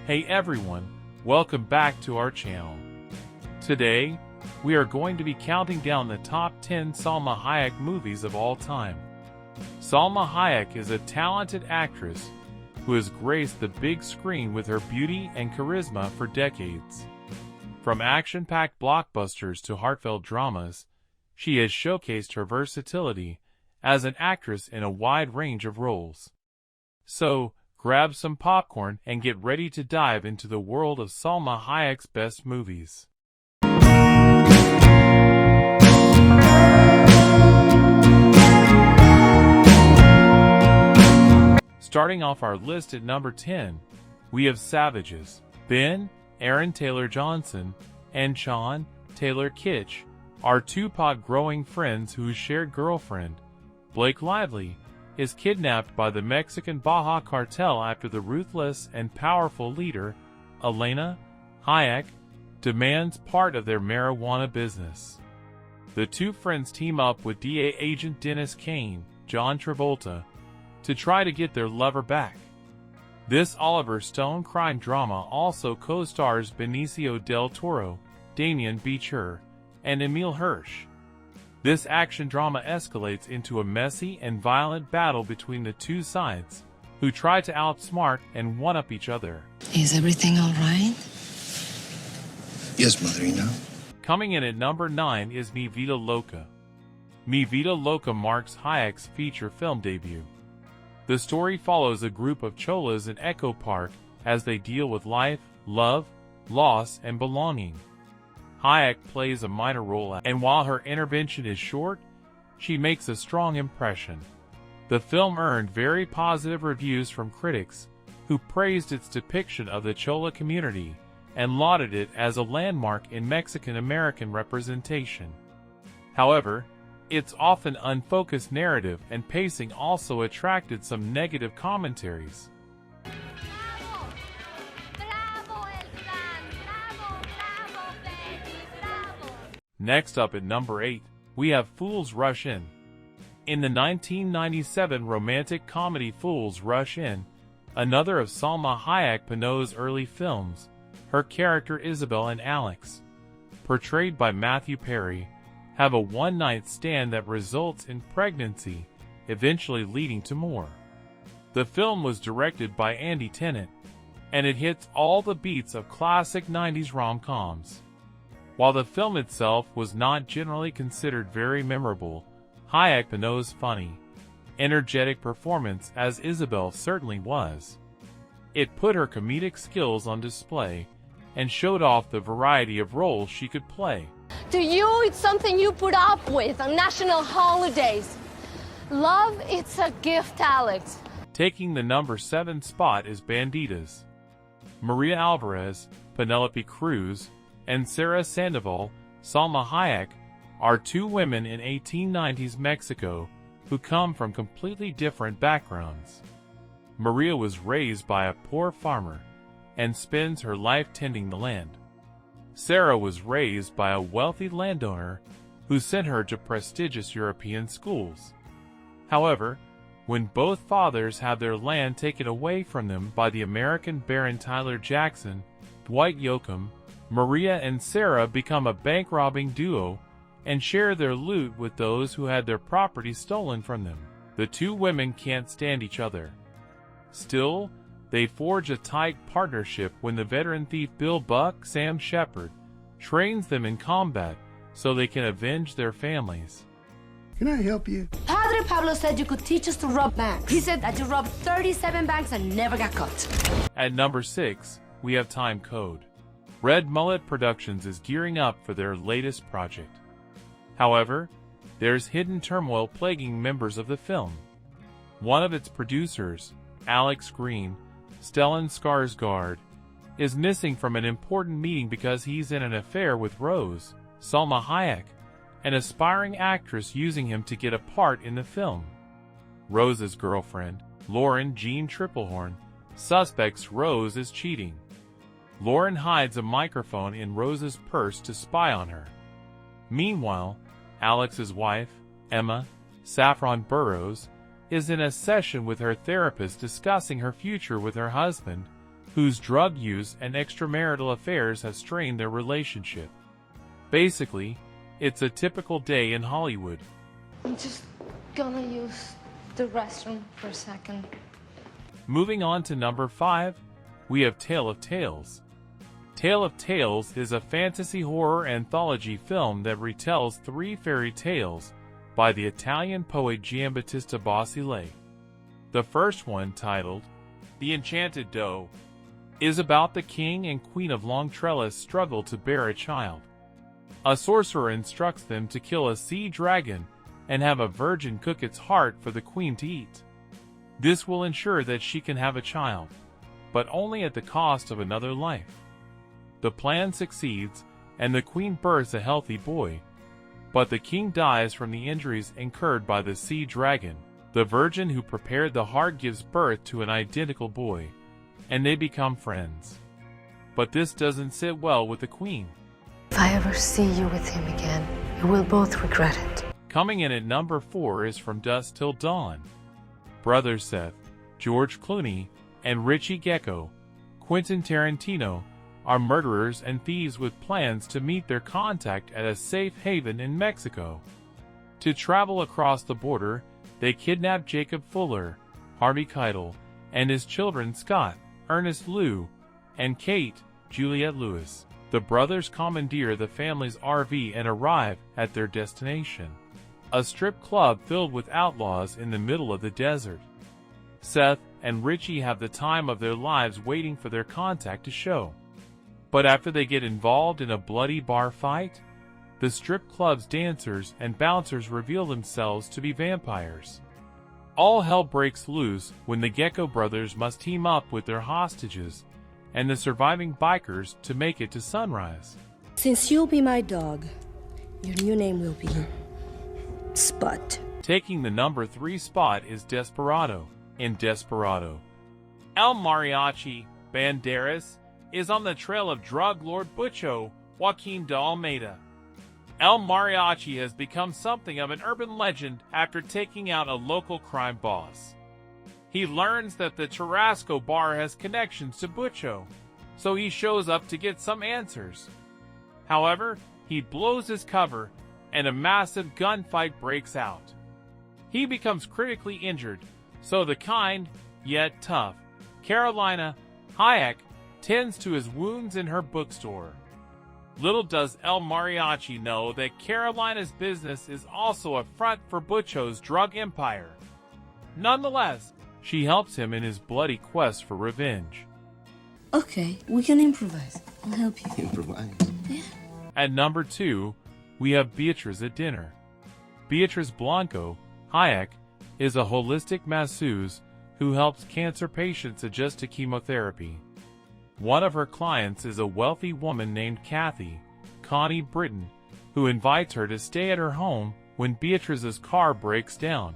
Hey everyone, welcome back to our channel. Today, we are going to be counting down the top 10 Salma Hayek movies of all time. Salma Hayek is a talented actress who has graced the big screen with her beauty and charisma for decades. From action-packed blockbusters to heartfelt dramas, she has showcased her versatility as an actress in a wide range of roles. So, grab some popcorn and get ready to dive into the world of Salma Hayek's best movies. Starting off our list at number 10, we have Savages. Ben, Aaron Taylor Johnson, and Sean Taylor Kitsch are two pot-growing friends whose shared girlfriend, Blake Lively, is kidnapped by the Mexican Baja cartel after the ruthless and powerful leader, Elena Hayek, demands part of their marijuana business. The two friends team up with DA agent Dennis Kane, John Travolta, to try to get their lover back. This Oliver Stone crime drama also co-stars Benicio del Toro, Damian Beecher, and Emile Hirsch. This action drama escalates into a messy and violent battle between the two sides, who try to outsmart and one-up each other. Is everything all right? Yes, Motherina. Coming in at number 9 is Mi Vida Loca. Mi Vida Loca marks Hayek's feature film debut. The story follows a group of cholas in Echo Park as they deal with life, love, loss, and belonging. Hayek plays a minor role, and while her intervention is short, she makes a strong impression. The film earned very positive reviews from critics, who praised its depiction of the chola community and lauded it as a landmark in Mexican-American representation. However, its often unfocused narrative and pacing also attracted some negative commentaries. Next up at number 8, we have Fools Rush In. In the 1997 romantic comedy Fools Rush In, another of Salma Hayek Pinot's early films, her character Isabel and Alex, portrayed by Matthew Perry, have a one-night stand that results in pregnancy, eventually leading to more. The film was directed by Andy Tennant, and it hits all the beats of classic 90s rom-coms. While the film itself was not generally considered very memorable, Hayek Pinot's funny, energetic performance as Isabel certainly was. It put her comedic skills on display and showed off the variety of roles she could play. To you, it's something you put up with on national holidays. Love, it's a gift, Alex. Taking the number 7 spot is Bandidas. Maria Alvarez, Penelope Cruz, and Sarah Sandoval, Salma Hayek, are two women in 1890s Mexico who come from completely different backgrounds. Maria was raised by a poor farmer and spends her life tending the land. Sarah was raised by a wealthy landowner who sent her to prestigious European schools. However, when both fathers have their land taken away from them by the American Baron Tyler Jackson, Dwight Yoakam, Maria and Sarah become a bank-robbing duo and share their loot with those who had their property stolen from them. The two women can't stand each other. Still, they forge a tight partnership when the veteran thief Bill Buck Sam Shepard trains them in combat so they can avenge their families. Can I help you? Padre Pablo said you could teach us to rob banks. He said that you robbed 37 banks and never got caught. At number 6, we have Timecode. Red Mullet Productions is gearing up for their latest project. However, there's hidden turmoil plaguing members of the film. One of its producers, Alex Green, Stellan Skarsgård, is missing from an important meeting because he's in an affair with Rose, Salma Hayek, an aspiring actress using him to get a part in the film. Rose's girlfriend, Lauren Jean Triplehorn, suspects Rose is cheating. Lauren hides a microphone in Rose's purse to spy on her. Meanwhile, Alex's wife, Emma Saffron Burrows, is in a session with her therapist discussing her future with her husband, whose drug use and extramarital affairs have strained their relationship. Basically, it's a typical day in Hollywood. I'm just gonna use the restroom for a second. Moving on to number 5, we have Tale of Tales. Tale of Tales is a fantasy horror anthology film that retells 3 fairy tales by the Italian poet Giambattista Basile. The first one, titled The Enchanted Doe, is about the king and queen of Long Trellis struggle to bear a child. A sorcerer instructs them to kill a sea dragon and have a virgin cook its heart for the queen to eat. This will ensure that she can have a child, but only at the cost of another life. The plan succeeds, and the queen births a healthy boy, but the king dies from the injuries incurred by the sea dragon. The virgin who prepared the heart gives birth to an identical boy, and they become friends. But this doesn't sit well with the queen. If I ever see you with him again, you will both regret it. Coming in at number 4 is From Dusk Till Dawn. Brothers Seth, George Clooney, and Richie Gecko, Quentin Tarantino, are murderers and thieves with plans to meet their contact at a safe haven in Mexico. To travel across the border, they kidnap Jacob Fuller, Harvey Keitel, and his children Scott, Ernest Liu, and Kate, Juliette Lewis. The brothers commandeer the family's RV and arrive at their destination, a strip club filled with outlaws in the middle of the desert. Seth and Richie have the time of their lives waiting for their contact to show. But after they get involved in a bloody bar fight, the strip club's dancers and bouncers reveal themselves to be vampires. All hell breaks loose when the Gecko brothers must team up with their hostages and the surviving bikers to make it to Sunrise. Since you'll be my dog, your new name will be Spud. Taking the number 3 spot is Desperado. In Desperado, El Mariachi Bandidas is on the trail of drug lord Butcho Joaquin de Almeida. El Mariachi has become something of an urban legend after taking out a local crime boss. He learns that the Tarasco bar has connections to Butcho, so he shows up to get some answers. However, he blows his cover and a massive gunfight breaks out. He becomes critically injured, so the kind, yet tough, Carolina Hayek tends to his wounds in her bookstore. Little does El Mariachi know that Carolina's business is also a front for Butcho's drug empire. Nonetheless, she helps him in his bloody quest for revenge. Okay, we can improvise. I'll help you. Improvise. Yeah. At number 2, we have Beatrice at Dinner. Beatrice Blanco Hayek is a holistic masseuse who helps cancer patients adjust to chemotherapy. One of her clients is a wealthy woman named Connie Britton, who invites her to stay at her home when Beatrice's car breaks down.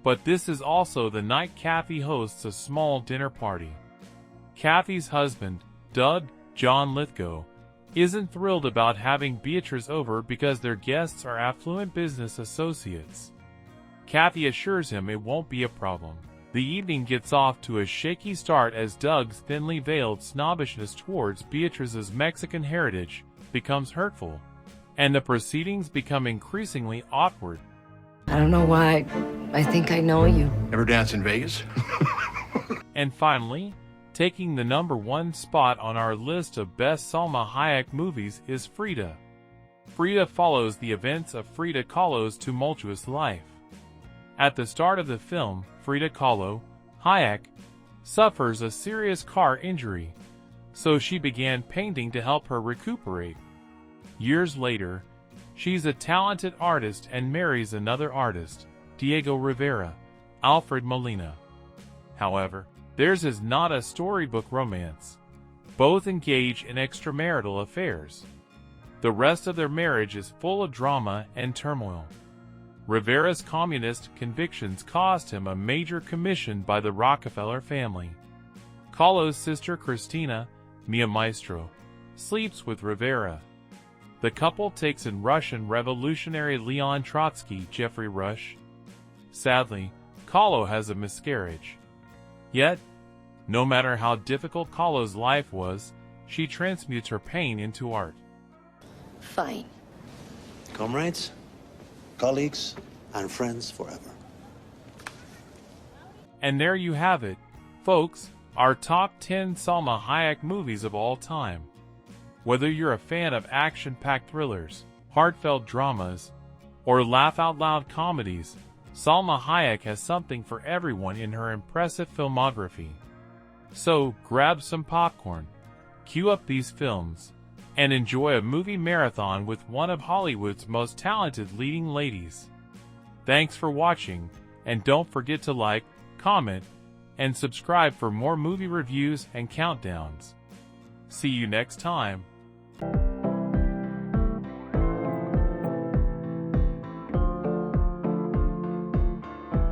But this is also the night Kathy hosts a small dinner party. Kathy's husband, Doug John Lithgow, isn't thrilled about having Beatrice over because their guests are affluent business associates. Kathy assures him it won't be a problem. The evening gets off to a shaky start as Doug's thinly veiled snobbishness towards Beatrice's Mexican heritage becomes hurtful, and the proceedings become increasingly awkward. I don't know why. I think I know you. Ever dance in Vegas? And finally, taking the number 1 spot on our list of best Salma Hayek movies is Freda. Freda follows the events of Frida Kahlo's tumultuous life. At the start of the film, Frida Kahlo, Hayek, suffers a serious car injury, so she began painting to help her recuperate. Years later, she's a talented artist and marries another artist, Diego Rivera, Alfred Molina. However, theirs is not a storybook romance. Both engage in extramarital affairs. The rest of their marriage is full of drama and turmoil. Rivera's communist convictions cost him a major commission by the Rockefeller family. Kahlo's sister Christina, Mia Maestro, sleeps with Rivera. The couple takes in Russian revolutionary Leon Trotsky, Geoffrey Rush. Sadly, Kahlo has a miscarriage. Yet, No matter how difficult Kahlo's life was, she transmutes her pain into art. Fine. Comrades, colleagues, and friends forever. And there you have it, folks, our top 10 Salma Hayek movies of all time. Whether you're a fan of action-packed thrillers, heartfelt dramas, or laugh-out-loud comedies, Salma Hayek has something for everyone in her impressive filmography. So, grab some popcorn, cue up these films, and enjoy a movie marathon with one of Hollywood's most talented leading ladies. Thanks for watching, and don't forget to like, comment, and subscribe for more movie reviews and countdowns. See you next time.